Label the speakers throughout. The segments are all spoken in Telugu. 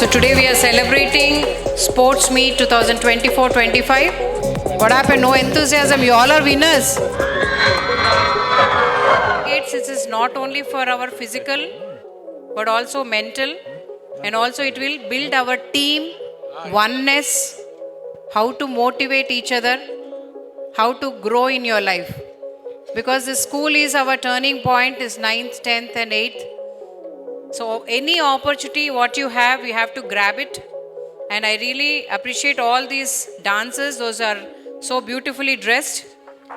Speaker 1: So today we are celebrating Sports Meet 2024-25. What happened? No enthusiasm. You all are winners. This is not only for our physical, but also mental, and also it will build our team oneness, how to motivate each other, how to grow in your life. Because the school is our turning point, is 9th, 10th and 8th. So any opportunity what you have to grab it. And I really appreciate all these dancers. Those are so beautifully dressed.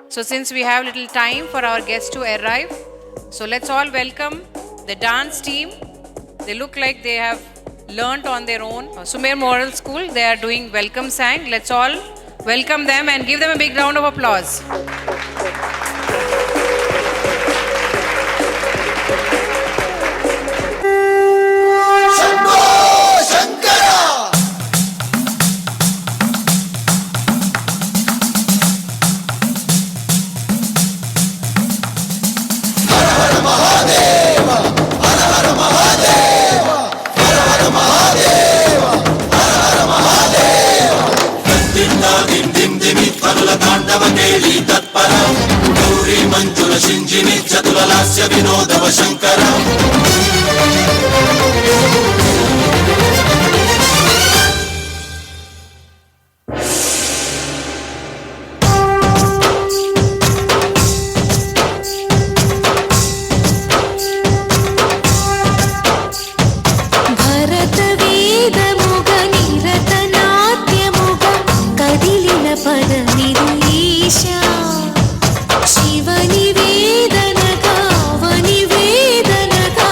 Speaker 1: So since we have little time for our guests to arrive, so let's all welcome the dance team. They look like they have learnt on their own. Sumer Moral School, they are doing welcome sang. Let's all welcome them and give them a big round of applause.
Speaker 2: మంజుల సింజిని చతుల లాస్య వినోదవ శంకర
Speaker 3: భరత వేదముగ నిరత నాట్యముగ కదిలిన పద నిరీశా శివని వేదనగా వని వేదనగా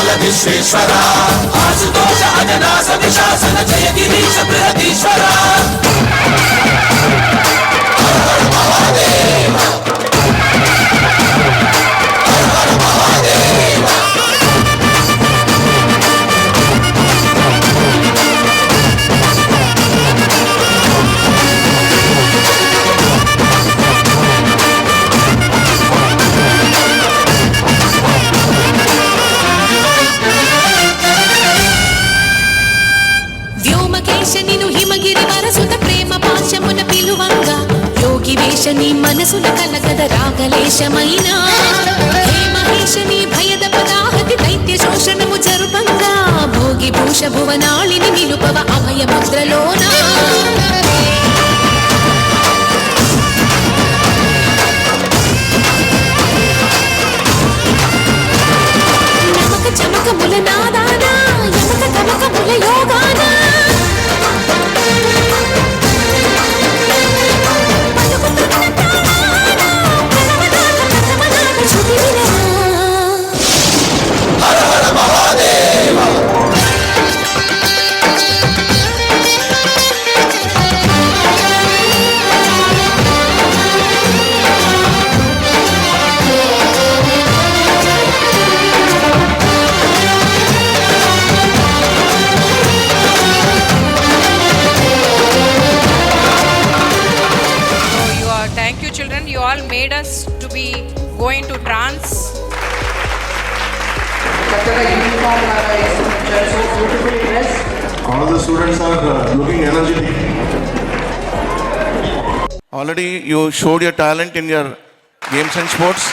Speaker 2: బాల విశ్వేశ్వర ఆశుతోష అజనాస విశాసన జయ గిరీశ బృహదీశ్వర
Speaker 3: నీ మనసున కలగద రాగలేశమైన హే మహేశని భయద పదాహతి దైత్య శోషణము జరుపంగా భోగి భూష భువనాళిని నిలుపవ అభయ ముద్రలోన నమక చమకముల నాదాన యమక తమకముల యోగాన
Speaker 1: Children, you all made us to be going to trance.
Speaker 4: All the students are looking energetic. Already you showed your talent in your games and sports.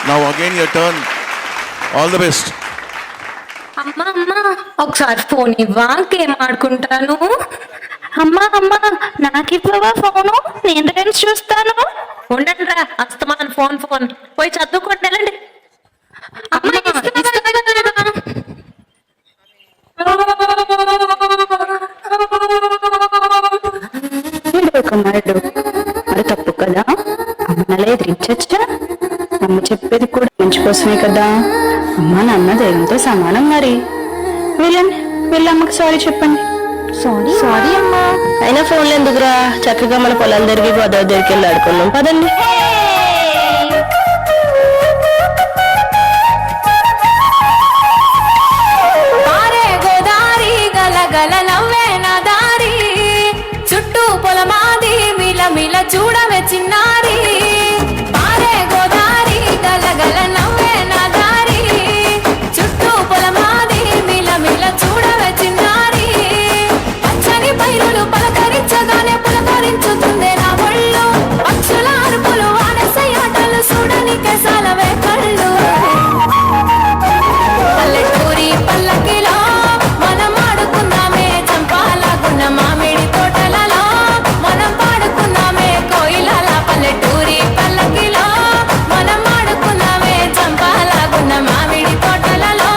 Speaker 4: Now again your turn. All the best.
Speaker 5: అమ్మా అమ్మా ఒకసారి ఫోన్ ఇవ్వా గేమ్ ఆడుకుంటాను. అమ్మా అమ్మా నాకు ఇవ్వవా ఫోను, నేను రీల్స్ చూస్తాను. ఉండండి రా, అస్తమాన్ ఫోన్ ఫోన్ పోయి చదువుకోండి వెళ్ళండి. అమ్మా
Speaker 6: మరి తప్పు కదా, అమ్మనలా ఎదిరించచ్చా? అమ్మ చెప్పేది కూడా మంచి కోసమే కదా. అమ్మ నాన్న దైవంతో సమానం. మరి వీళ్ళని వీళ్ళ అమ్మకి సారీ చెప్పండి. సారీ అమ్మా. అయినా ఫోన్లు ఎందుకురా, చక్కగా మన పొలాలు తిరిగి గోదావరి దగ్గరికి వెళ్ళి ఆడుకున్నాం పదండి.
Speaker 3: చుట్టూ పొలమాది మిల మిల చూడవే చిన్నారి, పారే గోదారి గలగల నవ్వే నా దారి, చుట్టూ పొలమాది మిల మిల చూడవే చిన్నారి, పచ్చని పైరులు పలకరించగానే పులకరించుతుందే నా ఒళ్ళు, పక్షుల అరుపులు ఆడసయాటలు చూడని కెసాలవే కళ్ళు, పల్లెటూరి పల్లకిలో మనం ఆడుకుందామే చంపాలగున్న మామిడి తోటలలో, మనం పాడుకుందామే కోయిలల పల్లెటూరి పల్లకిలో, మనం ఆడుకుందామే చంపాలగున్న మామిడి తోటలలో,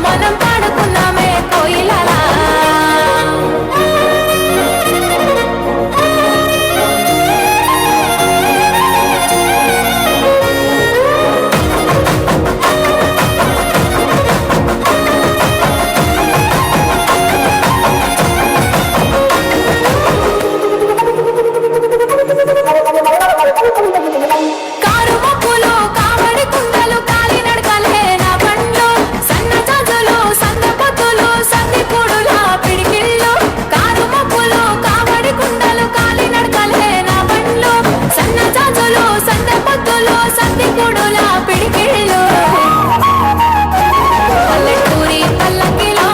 Speaker 3: మనం పాడుకుందామే కోయిలల. కారు మబ్బులు కావడి కుండలు కాలి నడకలే నా బండ్లు, సన్న జాజులు సంద పొద్దులు సంది పూడుల పిడికిళ్ళు, కారు మబ్బులు కావడి కుండలు కాలి నడకలే నా బండ్లు, సన్న జాజులు సంద పొద్దులు సంది పూడుల పిడికిళ్ళు, పల్లెటూరి పల్లకిలో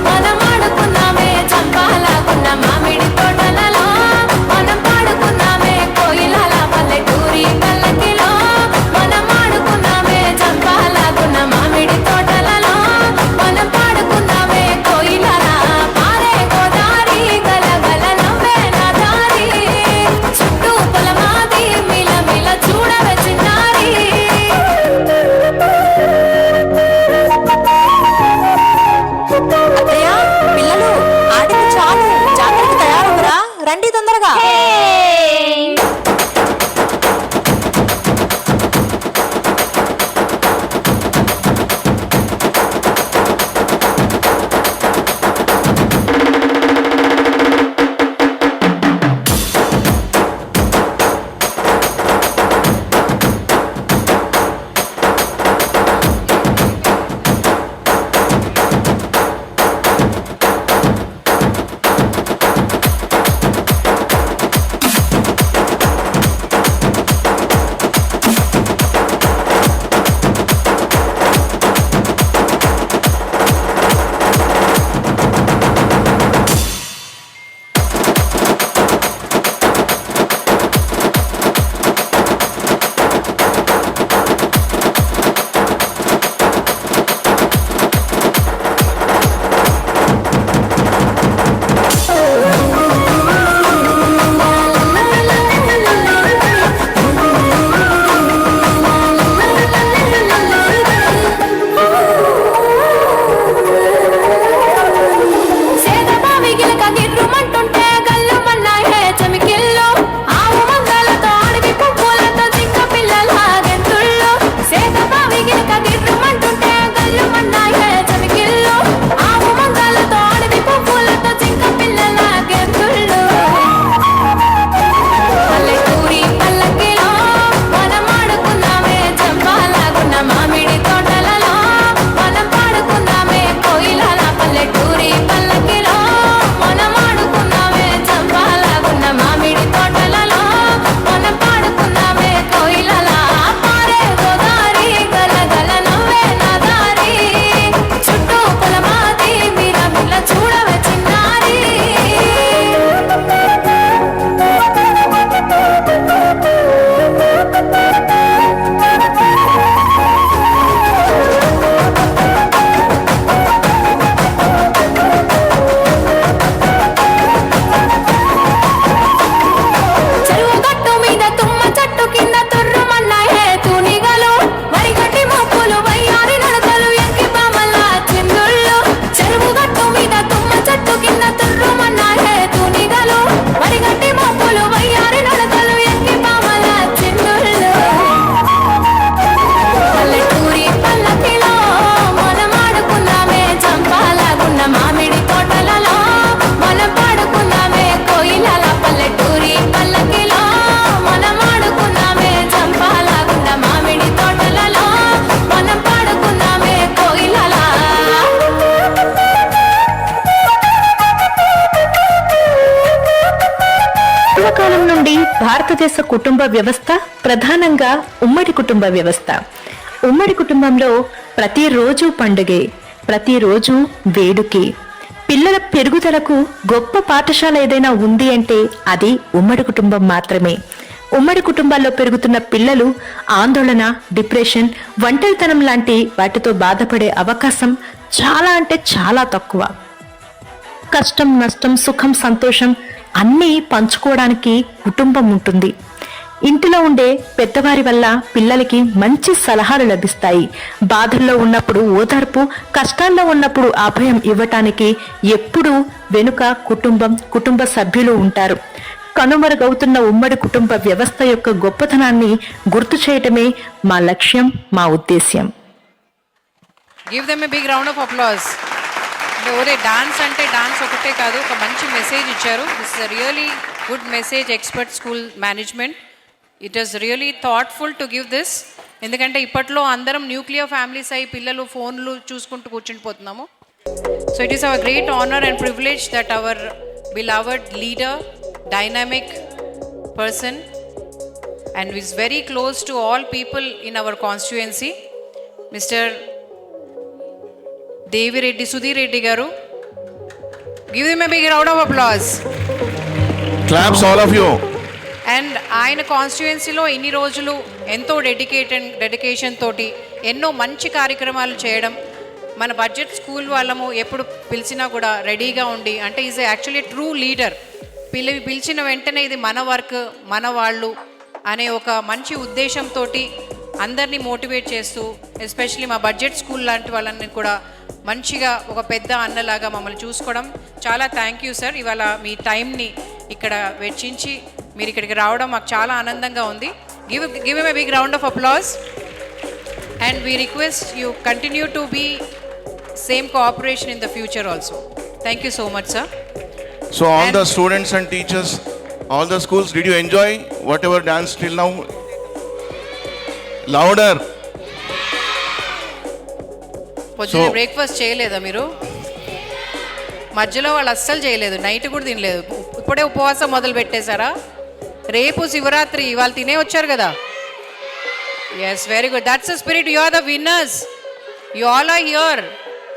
Speaker 3: మనం ఆడుకుందామే చంపాలగున్న మామిడి తోటలలో, మనం పాడుకుందామే కోయిలల పల్లెటూరి పల్లకిలో, మనం ఆడుకుందామే చంపాలగున్న మామిడి తోటలలో, మనం పాడుకుందామే కోయిలల, పారే గోదారి గలగల నవ్వే నా దారి, చుట్టూ పొలమాది మిల మిల చూడవే చిన్నారి.
Speaker 6: భారతదేశ కుటుంబ వ్యవస్థ ప్రధానంగా ఉమ్మడి కుటుంబ వ్యవస్థ. ఉమ్మడి కుటుంబంలో ప్రతిరోజు పండుగే, ప్రతిరోజు వేడుకే. పిల్లల పెరుగుదలకు గొప్ప పాఠశాల ఏదైనా ఉంది అంటే అది ఉమ్మడి కుటుంబం మాత్రమే. ఉమ్మడి కుటుంబాల్లో పెరుగుతున్న పిల్లలు ఆందోళన, డిప్రెషన్, ఒంటరితనం లాంటి వాటితో బాధపడే అవకాశం చాలా అంటే చాలా తక్కువ. కష్టం, నష్టం, సుఖం, సంతోషం అన్నీ పంచుకోవడానికి కుటుంబం ఉంటుంది. ఇంటిలో ఉండే పెద్దవారి వల్ల పిల్లలకి మంచి సలహాలు లభిస్తాయి. బాధల్లో ఉన్నప్పుడు ఓదార్పు, కష్టాల్లో ఉన్నప్పుడు అభయం ఇవ్వటానికి ఎప్పుడూ వెనుక కుటుంబ సభ్యులు ఉంటారు. కనుమరుగవుతున్న ఉమ్మడి కుటుంబ వ్యవస్థ యొక్క గొప్పతనాన్ని గుర్తు చేయటమే మా లక్ష్యం, మా ఉద్దేశ్యం.
Speaker 1: Give them a big round of applause. ఓరే డాన్స్ అంటే డాన్స్ ఒకటే కాదు, ఒక మంచి మెసేజ్ ఇచ్చారు. This is really good message. Expert school management, it is really thoughtful to give this. ఎందుకంటే ఇప్పట్లో అందరం న్యూక్లియర్ ఫ్యామిలీస్ అయి పిల్లలు ఫోన్లు చూసుకుంటూ కూర్చుండిపోతున్నాము. So it is our great honour and privilege that our beloved leader, dynamic person, and is very close to all people in our constituency, Mr. Devi Reddy, Sudhir Reddy garu. Give him a big round of applause.
Speaker 4: Claps all of you.
Speaker 1: And ఆయన కాన్స్టిట్యుయెన్సీలో ఇన్ని రోజులు ఎంతో డెడికేషన్ తోటి ఎన్నో మంచి కార్యక్రమాలు చేయడం, మన బడ్జెట్ స్కూల్ వాళ్ళము ఎప్పుడు పిలిచినా కూడా రెడీగా ఉండి, అంటే ఈజ్ యాక్చువల్లీ ట్రూ లీడర్. పిలిచిన వెంటనే ఇది మన వర్క్, మన వాళ్ళు అనే ఒక మంచి ఉద్దేశంతో అందరినీ మోటివేట్ చేస్తూ, ఎస్పెషలీ మా బడ్జెట్ స్కూల్ లాంటి వాళ్ళని కూడా మంచిగా ఒక పెద్ద అన్నలాగా మమ్మల్ని చూసుకోవడం చాలా థ్యాంక్ యూ సార్. ఇవాళ మీ టైంని ఇక్కడ వెచ్చించి మీరు ఇక్కడికి రావడం మాకు చాలా ఆనందంగా ఉంది. Give a big round of applause and we request you continue to be same cooperation in the future also. Thank you so much sir.
Speaker 4: So all the students and teachers, all the schools, did you enjoy whatever dance till now? Louder.
Speaker 1: పొద్దున్న బ్రేక్ఫాస్ట్ చేయలేదా మీరు? మధ్యలో వాళ్ళు అస్సలు చేయలేదు, నైట్ కూడా తినలేదు, ఇప్పుడే ఉపవాసం మొదలు పెట్టేశారా? రేపు శివరాత్రి, వాళ్ళు తినే వచ్చారు కదా. Yes, very good, that's the spirit. You are the winners, you all are here,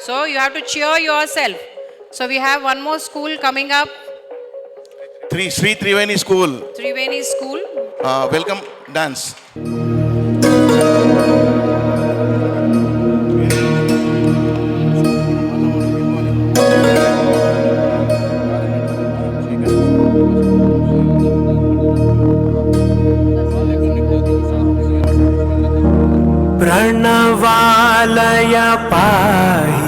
Speaker 1: so you have to cheer yourself. So we have one more school coming up.
Speaker 4: Sri Triveni School.
Speaker 1: Triveni School.
Speaker 4: Welcome dance.
Speaker 2: प्रणवालय पाहि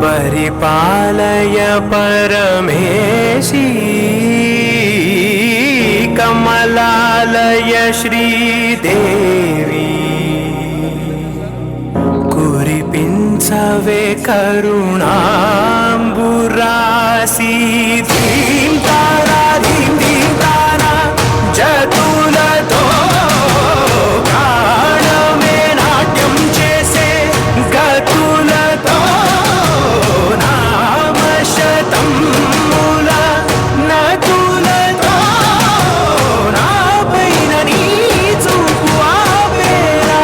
Speaker 2: परिपालय परमेशी कमलालय श्रीदेवी कुरिपिंचवे करुणांबुरासी धीं तारा धीं धीं तारा जतुलतो प्राणमे नाट्यं चेसे गतुलतो नामशतं मूल नतुलतो नापैन नी చూపు ఆపేరా.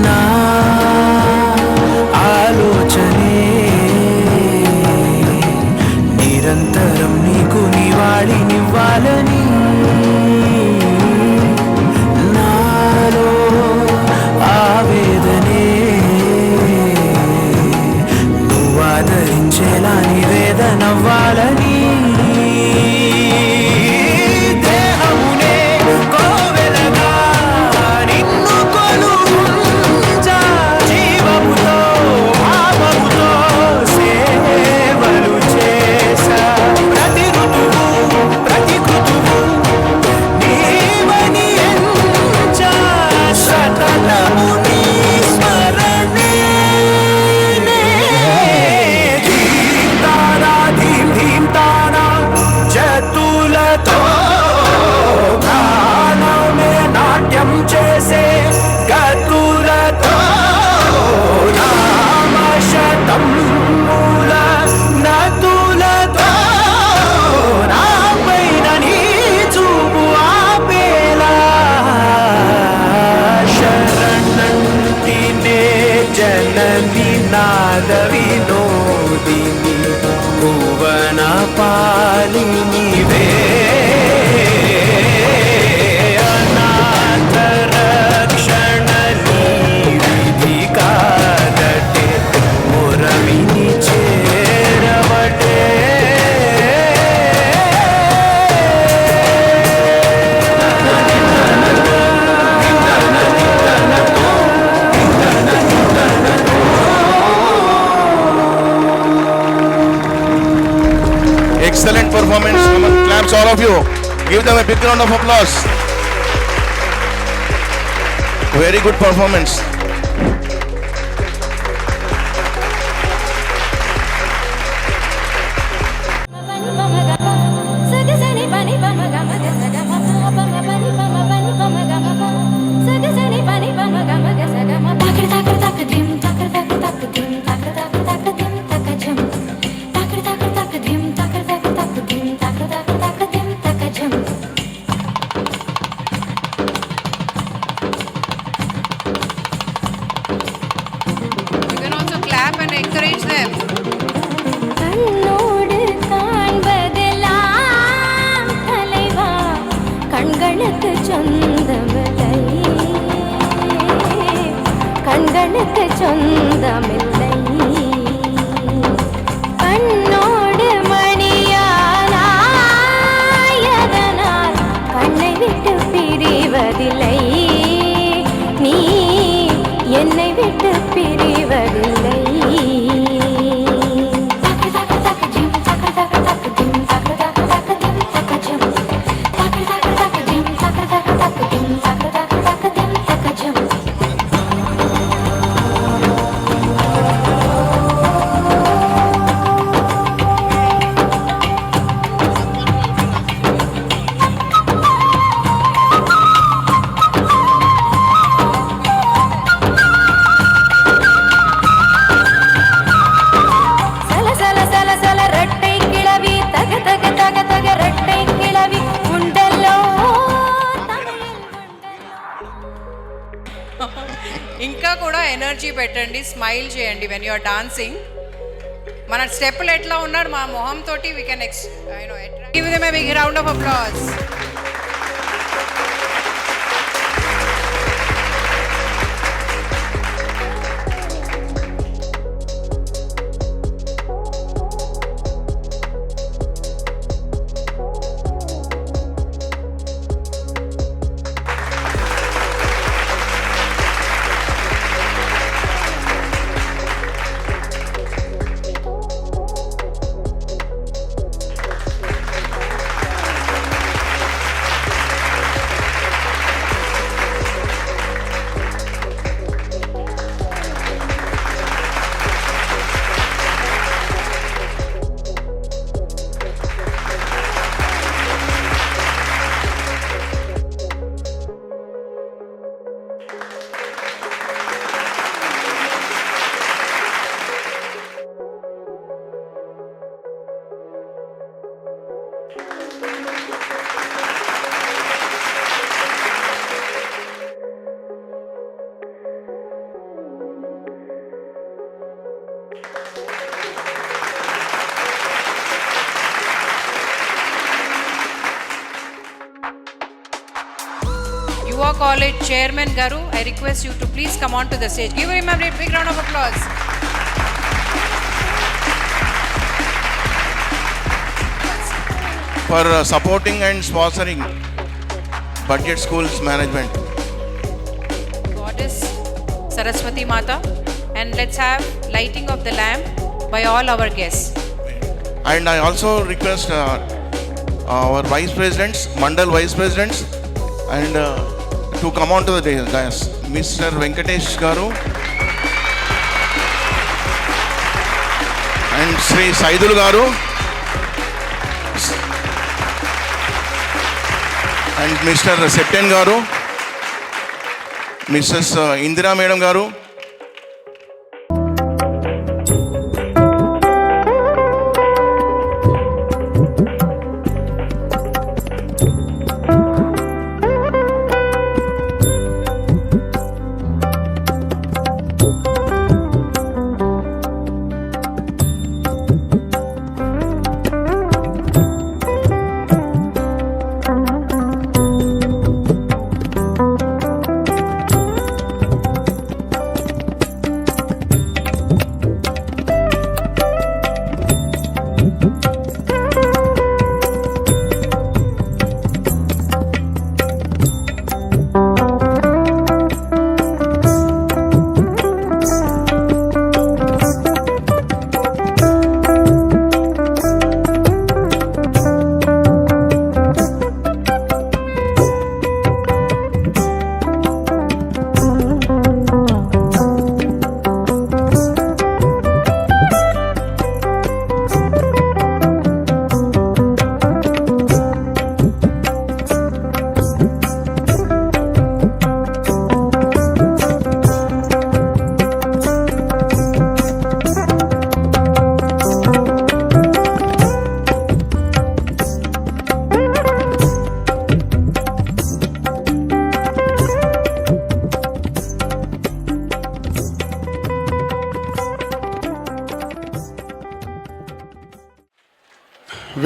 Speaker 2: నా ఆలోచనే నిరంతరం నీకు నివాళినివ్వాలని, నాలో ఆవేదనే నువ్వు ఆదరించేలా నివేదనవ్వాలని, దేహమునే కోవెలగా నిన్ను కొలువుంచాలని. వేద వినోదిని భువన పాలిని వే అనాథ రక్షణ నీ విధి కాదటే మురవిని చేరవటే
Speaker 4: Excellent performance. Come on, claps all of you. Give them a big round of applause. Very good performance.
Speaker 1: You can also clap and encourage them.
Speaker 3: கண்ணோடு காண்பதெல்லாம் தலைவா கண்களுக்கு சொந்தமில்லை கண்களுக்கு சொந்தமில்லை கண்ணோடு மணியானாயதனால் கண்ணை விட்டு பிரிவதில்லை நீ என்னை விட்டு பிரிவதில்லை సల సల సల సల రట్టై కిళవి తగ తగ తగ తగ రట్టై కిళవి ఉండల్లో
Speaker 1: ఇంకా కూడా ఎనర్జీ పెట్టండి, స్మైల్ చేయండి వెన్ యు ఆర్ డాన్సింగ్. మన స్టెప్పులు ఎట్లా ఉన్నారు మా మొహం తోటి we can give them a big round of applause. Yuva College Chairman Garu, I request you to please come on to the stage. Give him a big round of applause.
Speaker 4: For supporting and sponsoring Budget Schools Management.
Speaker 1: Goddess Saraswati Mata, and let's have lighting of the lamp by all our guests.
Speaker 4: And I also request our vice presidents, Mandal vice presidents, and to come on to the dais. Mr. Venkatesh Garu and Sri Saidul Garu and Mr. Septen Garu, Mrs. Indira Madam Garu,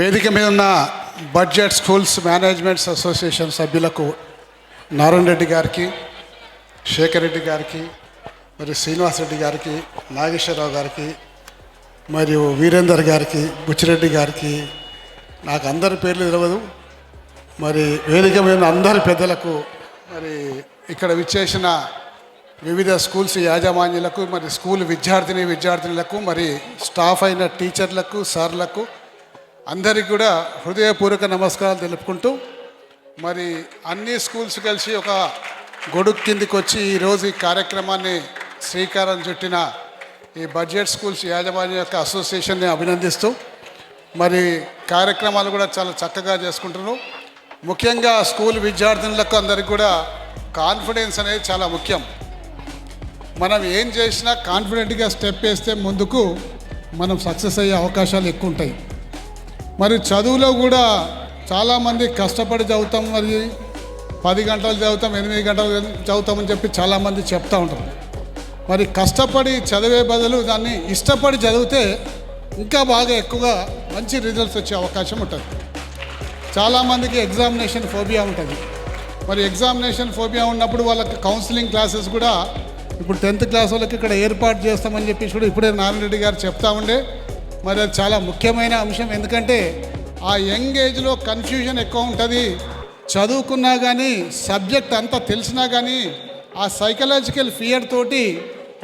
Speaker 7: వేదిక మీద ఉన్న బడ్జెట్ స్కూల్స్ మేనేజ్మెంట్స్ అసోసియేషన్ సభ్యులకు నారాయణ రెడ్డి గారికి, శేఖర్ రెడ్డి గారికి, మరియు శ్రీనివాస్ రెడ్డి గారికి, నాగేశ్వరరావు గారికి, మరియు వీరేందర్ గారికి, బుచ్చిరెడ్డి గారికి, నాకు అందరి పేర్లు తెలియదు. మరి వేదిక మీద ఉన్న అందరి పెద్దలకు, మరి ఇక్కడ విచ్చేసిన వివిధ స్కూల్స్ యాజమాన్యులకు, మరి స్కూల్ విద్యార్థినులకు, మరి స్టాఫ్ అయిన టీచర్లకు, సార్లకు అందరికీ కూడా హృదయపూర్వక నమస్కారాలు తెలుపుకుంటూ, మరి అన్ని స్కూల్స్ కలిసి ఒక గొడుగు కిందికి వచ్చి ఈరోజు ఈ కార్యక్రమాన్ని శ్రీకారం చుట్టిన ఈ బడ్జెట్ స్కూల్స్ యాజమాన్య యొక్క అసోసియేషన్ని అభినందిస్తూ, మరి కార్యక్రమాలు కూడా చాలా చక్కగా చేసుకుంటున్నాం. ముఖ్యంగా స్కూల్ విద్యార్థినులకు అందరికీ కూడా కాన్ఫిడెన్స్ అనేది చాలా ముఖ్యం. మనం ఏం చేసినా కాన్ఫిడెంట్గా స్టెప్ వేస్తే ముందుకు మనం సక్సెస్ అయ్యే అవకాశాలు ఎక్కువ ఉంటాయి. మరి చదువులో కూడా చాలామంది కష్టపడి చదువుతాం, మరి 10 గంటలు చదువుతాం, 8 గంటలు చదువుతామని చెప్పి చాలామంది చెప్తూ ఉంటారు. మరి కష్టపడి చదివే బదులు దాన్ని ఇష్టపడి చదివితే ఇంకా బాగా ఎక్కువగా మంచి రిజల్ట్స్ వచ్చే అవకాశం ఉంటుంది. చాలామందికి ఎగ్జామినేషన్ ఫోబియా ఉంటుంది. మరి ఎగ్జామినేషన్ ఫోబియా ఉన్నప్పుడు వాళ్ళకి కౌన్సిలింగ్ క్లాసెస్ కూడా ఇప్పుడు 10th క్లాస్ వాళ్ళకి ఇక్కడ ఏర్పాటు చేస్తామని చెప్పేసి కూడా ఇప్పుడే నారాయణ రెడ్డి గారు చెప్తా ఉండే. మరి అది చాలా ముఖ్యమైన అంశం. ఎందుకంటే ఆ యంగ్ ఏజ్లో కన్ఫ్యూజన్ ఎక్కువ ఉంటుంది. చదువుకున్నా కానీ, సబ్జెక్ట్ అంతా తెలిసినా కానీ ఆ సైకలాజికల్ ఫియర్ తోటి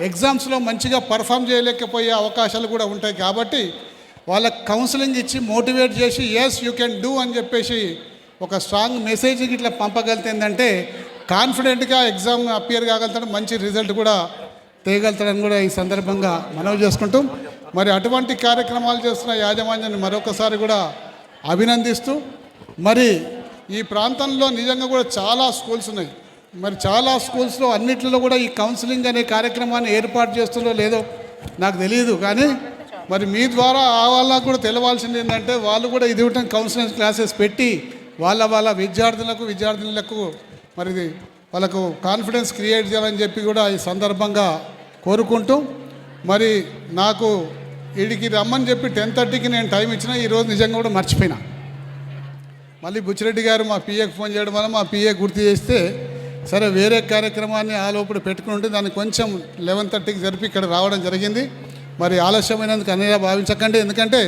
Speaker 7: ఎగ్జామ్స్లో మంచిగా పర్ఫామ్ చేయలేకపోయే అవకాశాలు కూడా ఉంటాయి. కాబట్టి వాళ్ళకి కౌన్సిలింగ్ ఇచ్చి మోటివేట్ చేసి ఎస్ యూ కెన్ డూ అని చెప్పేసి ఒక స్ట్రాంగ్ మెసేజ్ ఇట్లా పంపగలుగుతుందంటే కాన్ఫిడెంట్గా ఎగ్జామ్ అపియర్ కాగలుగుతాడు, మంచి రిజల్ట్ కూడా తేగలుగుతాడని కూడా ఈ సందర్భంగా మనవి చేసుకుంటూ, మరి అటువంటి కార్యక్రమాలు చేస్తున్న యాజమాన్యాన్ని మరొకసారి కూడా అభినందిస్తూ, మరి ఈ ప్రాంతంలో నిజంగా కూడా చాలా స్కూల్స్ ఉన్నాయి. మరి చాలా స్కూల్స్లో అన్నిట్లలో కూడా ఈ కౌన్సిలింగ్ అనే కార్యక్రమాన్ని ఏర్పాటు చేస్తుందో లేదో నాకు తెలియదు. కానీ మరి మీ ద్వారా ఆ వాళ్ళకు కూడా తెలవాల్సింది ఏంటంటే వాళ్ళు కూడా ఇది కౌన్సిలింగ్ క్లాసెస్ పెట్టి వాళ్ళ విద్యార్థులకు మరి వాళ్ళకు కాన్ఫిడెన్స్ క్రియేట్ చేయాలని చెప్పి కూడా ఈ సందర్భంగా కోరుకుంటూ, మరి నాకు వీడికి రమ్మని చెప్పి 10:30కి నేను టైం ఇచ్చిన, ఈరోజు నిజంగా కూడా మర్చిపోయినా. మళ్ళీ బుచ్చిరెడ్డి గారు మా పిఏకి ఫోన్ చేయడం వల్ల మా పిఏ గుర్తు చేస్తే సరే వేరే కార్యక్రమాన్ని ఆ లోపల పెట్టుకుని ఉంటే దాన్ని కొంచెం 11:30కి జరిపి ఇక్కడ రావడం జరిగింది. మరి ఆలస్యమైనందుకు అనేలా భావించకండి. ఎందుకంటే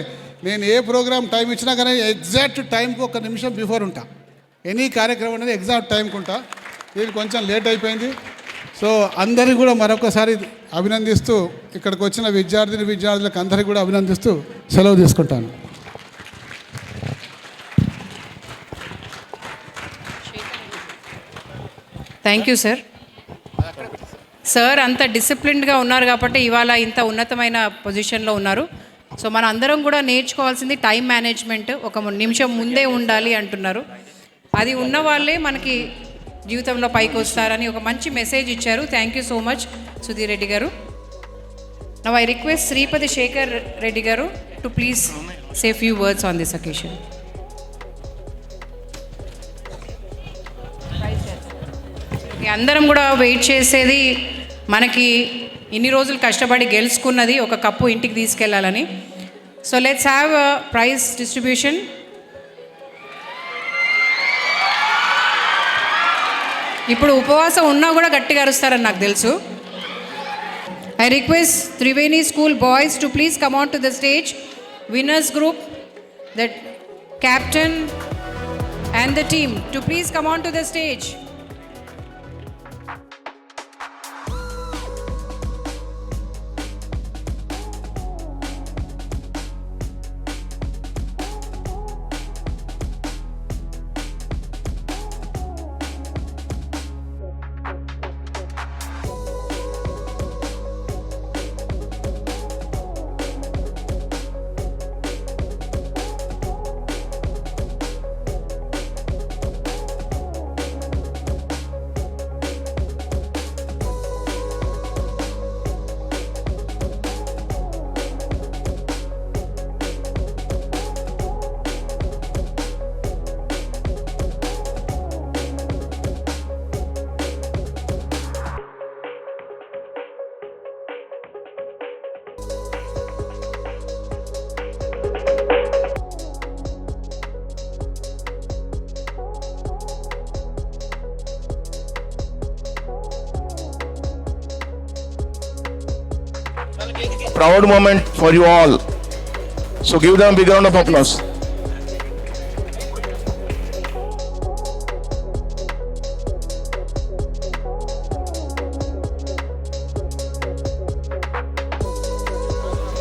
Speaker 7: నేను ఏ ప్రోగ్రామ్ టైం ఇచ్చినా కానీ ఎగ్జాక్ట్ టైంకి 1 నిమిషం బిఫోర్ ఉంటా. ఎనీ కార్యక్రమం అనేది ఎగ్జాక్ట్ టైంకి ఉంటా. ఇది కొంచెం లేట్ అయిపోయింది. సో అందరికీ కూడా మరొకసారి అభినందిస్తూ, ఇక్కడికి వచ్చిన విద్యార్థులకు అందరికీ కూడా అభినందిస్తూ సెలవు తీసుకుంటాను.
Speaker 1: Thank you sir. సార్ అంత డిసిప్లిన్డ్గా ఉన్నారు కాబట్టి ఇవాళ ఇంత ఉన్నతమైన పొజిషన్లో ఉన్నారు. సో మన అందరం కూడా నేర్చుకోవాల్సింది టైం మేనేజ్మెంట్. 1 నిమిషం ముందే ఉండాలి అంటున్నారు. అది ఉన్న వాళ్ళే మనకి జీవితంలో పైకి వస్తారని ఒక మంచి మెసేజ్ ఇచ్చారు. Thank you so much Sudheer Reddy గారు. Now I request Sripathi Sekhar Reddy గారు to please say few words on this occasion. అందరం కూడా వెయిట్ చేసేది మనకి ఇన్ని రోజులు కష్టపడి గెలుచుకున్నది ఒక కప్పు ఇంటికి తీసుకెళ్లాలని. So let's have a prize distribution. ఇప్పుడు ఉపవాసం ఉన్నా కూడా గట్టిగా అరుస్తారని నాకు తెలుసు. I request Triveni school boys to please come on to the stage. Winners group, the captain and the team to please come on to the stage.
Speaker 4: proud moment for you all. So give them a big round of applause.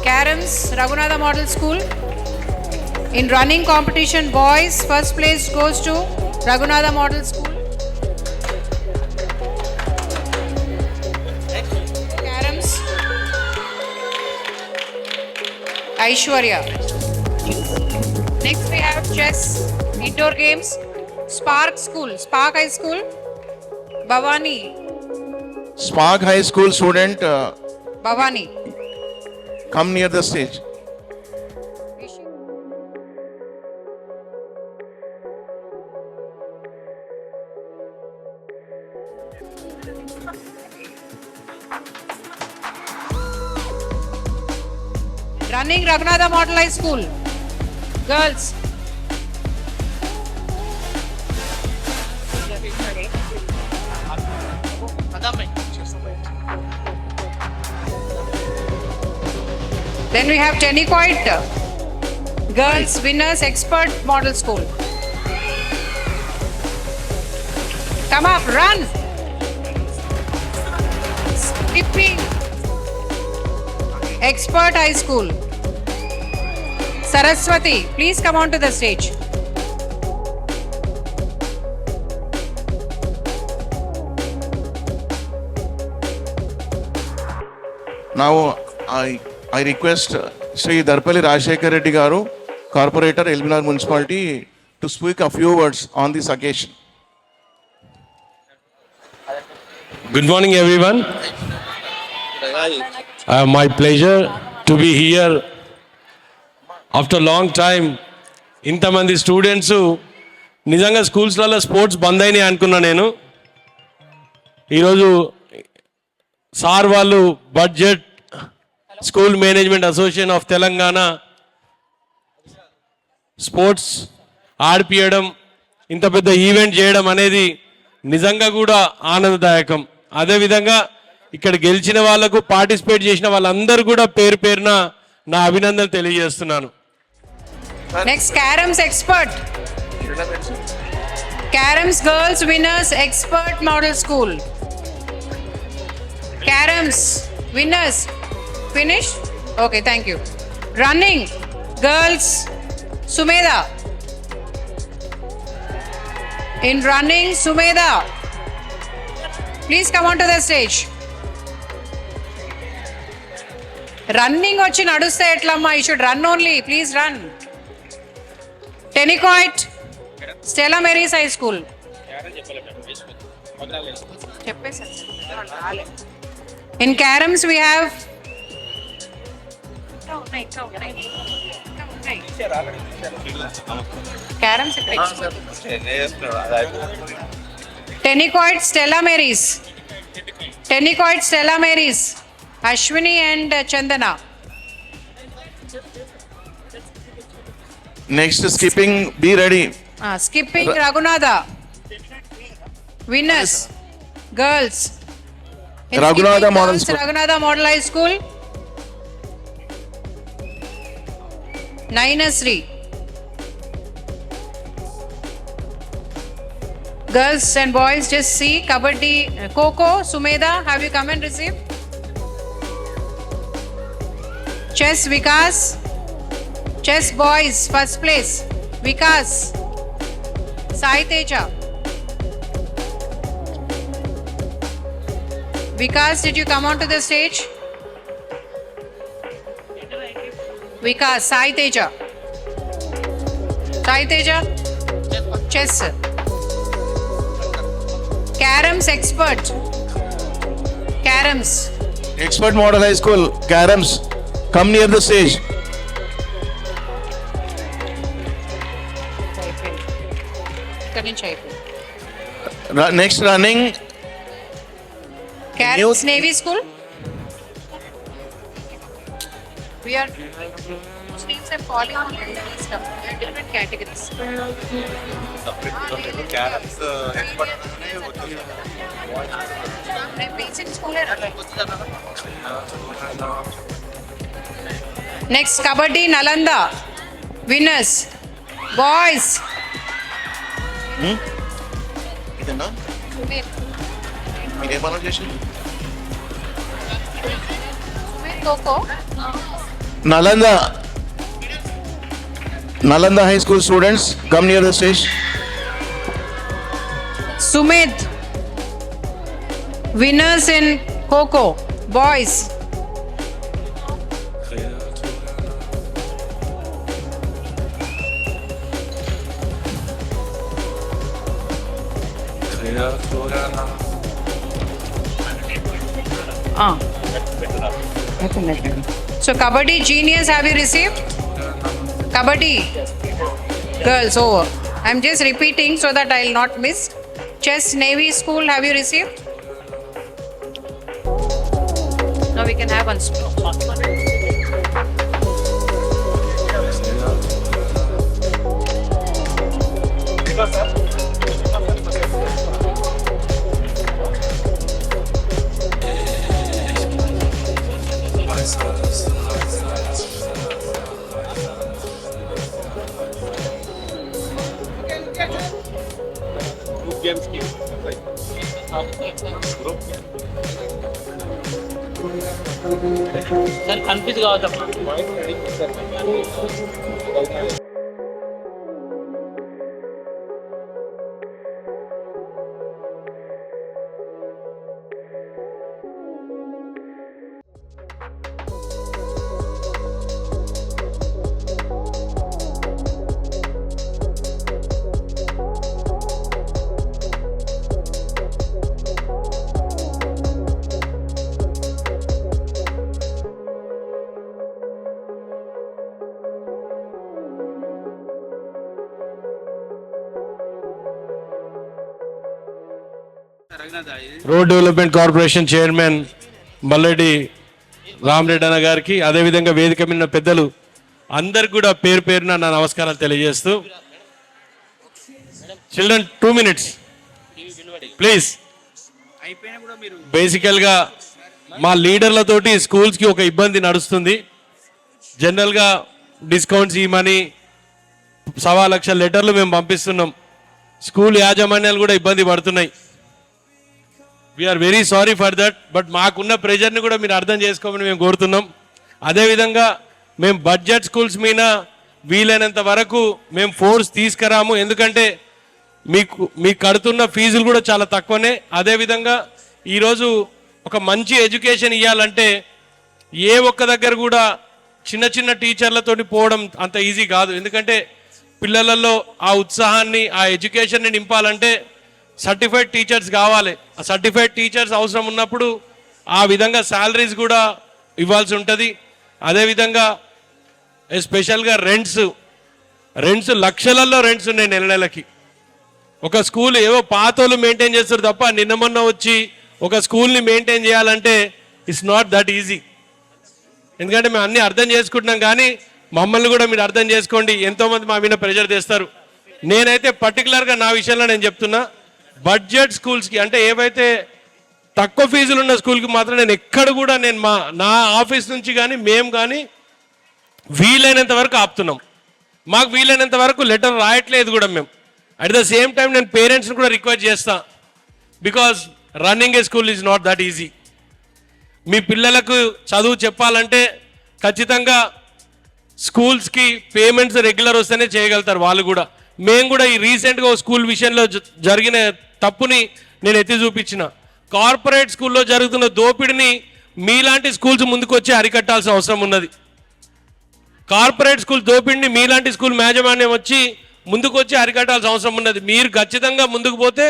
Speaker 1: Caroms, Raghunatha Model School. In running competition, boys, first place goes to Raghunatha Model School. Caroms, Aishwarya. Next we have chess, indoor games, Spark School, Spark High School, Bhavani,
Speaker 4: Spark High School student,
Speaker 1: Bhavani.
Speaker 4: come near the stage.
Speaker 1: Running Raghunatha Model High School, girls. Then we have Tennecoit Girls Winners Expert Model School. Come up, run. Skipping Expert High School. Saraswati, please come on to the stage.
Speaker 4: Now I request Sri Darpalli Rajshekar Reddy Garu, Corporator, Elbinar Municipality, to speak a few words on this occasion.
Speaker 8: Good morning, everyone. My pleasure to be here after long time. ఇంతమంది స్టూడెంట్స్ నిజంగా స్కూల్స్లలో స్పోర్ట్స్ బంద్ అయినాయి అనుకున్నా నేను. ఈరోజు సార్ వాళ్ళు budget school management association of Telangana sports ఆడిపియడం, ఇంత పెద్ద ఈవెంట్ చేయడం అనేది నిజంగా కూడా ఆనందదాయకం. అదేవిధంగా ఇక్కడ గెలిచిన వాళ్లకు, పార్టిసిపేట్ చేసిన వాళ్ళందరూ కూడా పేరు పేరున నా అభినందనలు తెలియజేస్తున్నాను.
Speaker 1: Next, Caroms Expert. Caroms Girls Winners Expert Model School. Caroms Winners. Finish? Okay, thank you. Running Girls Sumedha. In running, Sumedha. Please come onto the stage. Running వచ్చి నడుస్తే ఎట్లమ్మా? You should run only. Please run. Tennecoit Stella Mary's High School. In Caroms we have Caroms Tennecoit Stella Mary's. Tennecoit Stella Mary's. Ashwini and Chandana.
Speaker 4: Next, skipping, be ready.
Speaker 1: Skipping Raghunatha. Winners. Girls. In
Speaker 4: Raghunatha
Speaker 1: skipping
Speaker 4: Model
Speaker 1: girls,
Speaker 4: School.
Speaker 1: Raghunatha Model High School. Nainasri. Girls and boys, just see. Kabaddi. Coco, Sumedha, have you come and received? Chess, Vikas. Chess boys, first place. Vikas. Sai Teja. Vikas, did you come onto the stage? Vikas, Sai Teja. Sai Teja. Chess. Caroms Expert. Caroms.
Speaker 4: Expert Model High School, Caroms, come near the stage. Next, running
Speaker 1: Caroms Navy School. We are Muslims are falling on stuff. They are different categories. Basic school है Next, Kabaddi Nalanda. Winners. Boys.
Speaker 4: ఇదేనా మీరేమన్నా చేసింది Nalanda High School students, come near the stage.
Speaker 1: Sumit. Winners in Kho-Kho. Boys. So Kabaddi Genius, have you received? Kabaddi girls over. I'm just repeating so that I'll not miss. Chess Navy School, have you received? Now we can have one school.
Speaker 9: Sir confuse కావద్దాం.
Speaker 8: Road development corporation chairman Malreddy Ramareddy అన్న గారికి, అదేవిధంగా వేదిక మీద పెద్దలు అందరికి కూడా పేరు పేరున నా నమస్కారాలు తెలియజేస్తూ, చిల్డ్రన్ 2 minutes ప్లీజ్. బేసికల్గా మా లీడర్లతోటి స్కూల్స్కి ఒక ఇబ్బంది నడుస్తుంది. జనరల్గా డిస్కౌంట్స్ ఇవ్వమని 1.25 లక్షల లెటర్లు మేము పంపిస్తున్నాం. స్కూల్ యాజమాన్యాలు కూడా ఇబ్బంది పడుతున్నాయి. We are very sorry for that. But మాకున్న ప్రెషర్ని కూడా మీరు అర్థం చేసుకోమని మేము కోరుతున్నాం. అదేవిధంగా మేము బడ్జెట్ స్కూల్స్ మీద వీలైనంత వరకు మేము ఫోర్స్ తీసుకురాము. ఎందుకంటే మీకు కడుతున్న ఫీజులు కూడా చాలా తక్కువనే. అదేవిధంగా ఈరోజు ఒక మంచి ఎడ్యుకేషన్ ఇవ్వాలంటే ఏ ఒక్క దగ్గర కూడా చిన్న చిన్న టీచర్లతోటి పోవడం అంత ఈజీ కాదు. ఎందుకంటే పిల్లలలో ఆ ఉత్సాహాన్ని, ఆ ఎడ్యుకేషన్ని నింపాలంటే సర్టిఫైడ్ టీచర్స్ కావాలి. ఆ సర్టిఫైడ్ టీచర్స్ అవసరం ఉన్నప్పుడు ఆ విధంగా శాలరీస్ కూడా ఇవ్వాల్సి ఉంటుంది. అదేవిధంగా ఎస్పెషల్గా రెంట్స్ లక్షలలో రెంట్స్ ఉన్నాయి నెలకి. ఒక స్కూల్ ఏవో పాతోళ్ళు మెయింటైన్ చేస్తారు తప్ప నిన్న మొన్న వచ్చి ఒక స్కూల్ని మెయింటైన్ చేయాలంటే ఇట్స్ నాట్ దట్ ఈజీ. ఎందుకంటే మేము అన్నీ అర్థం చేసుకుంటున్నాం, కానీ మమ్మల్ని కూడా మీరు అర్థం చేసుకోండి. ఎంతోమంది మా మీద ప్రెషర్ తెస్తారు. నేనైతే పర్టికులర్గా నా విషయంలో నేను చెప్తున్నా, బడ్జెట్ స్కూల్స్కి అంటే ఏవైతే తక్కువ ఫీజులు ఉన్న స్కూల్కి మాత్రం నేను ఎక్కడ కూడా నా ఆఫీస్ నుంచి కానీ మేము కానీ వీలైనంత వరకు ఆపుతున్నాం. మాకు వీలైనంత వరకు లెటర్ రాయట్లేదు కూడా మేము. అట్ ద సేమ్ టైం నేను పేరెంట్స్ని కూడా రిక్వెస్ట్ చేస్తా, because running a school is not that easy. మీ పిల్లలకు చదువు చెప్పాలంటే ఖచ్చితంగా స్కూల్స్కి పేమెంట్స్ రెగ్యులర్ వస్తేనే చేయగలుగుతారు వాళ్ళు కూడా. మేము కూడా ఈ రీసెంట్గా స్కూల్ విషయంలో జరిగిన తప్పుని నేను ఎత్తి చూపించిన. కార్పొరేట్ స్కూల్లో జరుగుతున్న దోపిడిని మీలాంటి స్కూల్స్ ముందుకు వచ్చి అరికట్టాల్సిన అవసరం ఉన్నది. కార్పొరేట్ స్కూల్ దోపిడిని మీలాంటి స్కూల్ యాజమాన్యం వచ్చి ముందుకు వచ్చి అరికట్టాల్సిన అవసరం ఉన్నది. మీరు ఖచ్చితంగా ముందుకు పోతే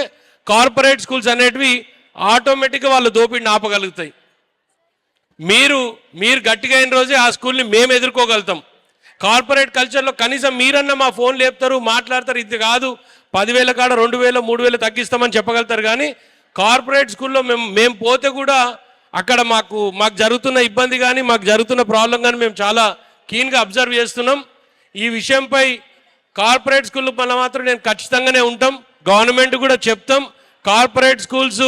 Speaker 8: కార్పొరేట్ స్కూల్స్ అనేటివి ఆటోమేటిక్గా వాళ్ళ దోపిడిని ఆపగలుగుతాయి. మీరు గట్టిగా అయిన రోజే ఆ స్కూల్ని మేము ఎదుర్కోగలుగుతాం. కార్పొరేట్ కల్చర్లో కనీసం మీరన్నా మా ఫోన్ లేపుతారు, మాట్లాడతారు. ఇది కాదు 10,000 కాడ 2,000 3,000 తగ్గిస్తామని చెప్పగలుగుతారు. కానీ కార్పొరేట్ స్కూల్లో మేము పోతే కూడా అక్కడ మాకు జరుగుతున్న ఇబ్బంది కానీ మాకు జరుగుతున్న ప్రాబ్లం కానీ మేము చాలా కీన్గా అబ్జర్వ్ చేస్తున్నాం. ఈ విషయంపై కార్పొరేట్ స్కూల్ మన మాత్రం నేను ఖచ్చితంగానే ఉంటాం. గవర్నమెంట్ కూడా చెప్తాం, కార్పొరేట్ స్కూల్స్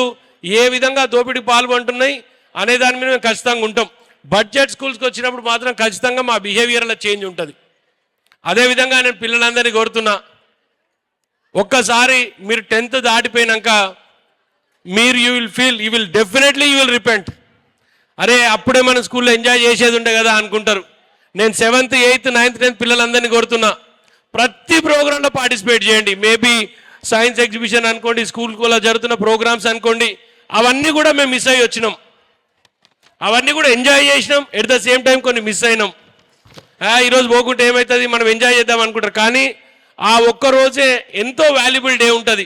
Speaker 8: ఏ విధంగా దోపిడీ పాల్గొంటున్నాయి అనే దాని మీద మేము ఖచ్చితంగా ఉంటాం. బడ్జెట్ స్కూల్స్కి వచ్చినప్పుడు మాత్రం ఖచ్చితంగా మా బిహేవియర్లో చేంజ్ ఉంటుంది. అదేవిధంగా నేను పిల్లలందరినీ కోరుతున్నా, ఒక్కసారి మీరు 10th దాటిపోయినాక మీరు యూ విల్ డెఫినెట్లీ రిపెంట్. అరే అప్పుడే మన స్కూల్లో ఎంజాయ్ చేసేది ఉండే కదా అనుకుంటారు. నేను 7th, 8th, 9th, 10th పిల్లలందరినీ కోరుతున్నా, ప్రతి ప్రోగ్రాంలో పార్టిసిపేట్ చేయండి. మేబీ సైన్స్ ఎగ్జిబిషన్ అనుకోండి, స్కూల్లో జరుగుతున్న ప్రోగ్రామ్స్ అనుకోండి, అవన్నీ కూడా మేము మిస్ అయ్యి వచ్చినాం, అవన్నీ కూడా ఎంజాయ్ చేసినాం. ఎట్ ద సేమ్ టైం కొన్ని మిస్ అయినాం. ఈరోజు పోకుంటే ఏమవుతుంది, మనం ఎంజాయ్ చేద్దాం అనుకుంటారు, కానీ ఆ ఒక్క రోజే ఎంతో వాల్యుబుల్ డే ఉంటుంది.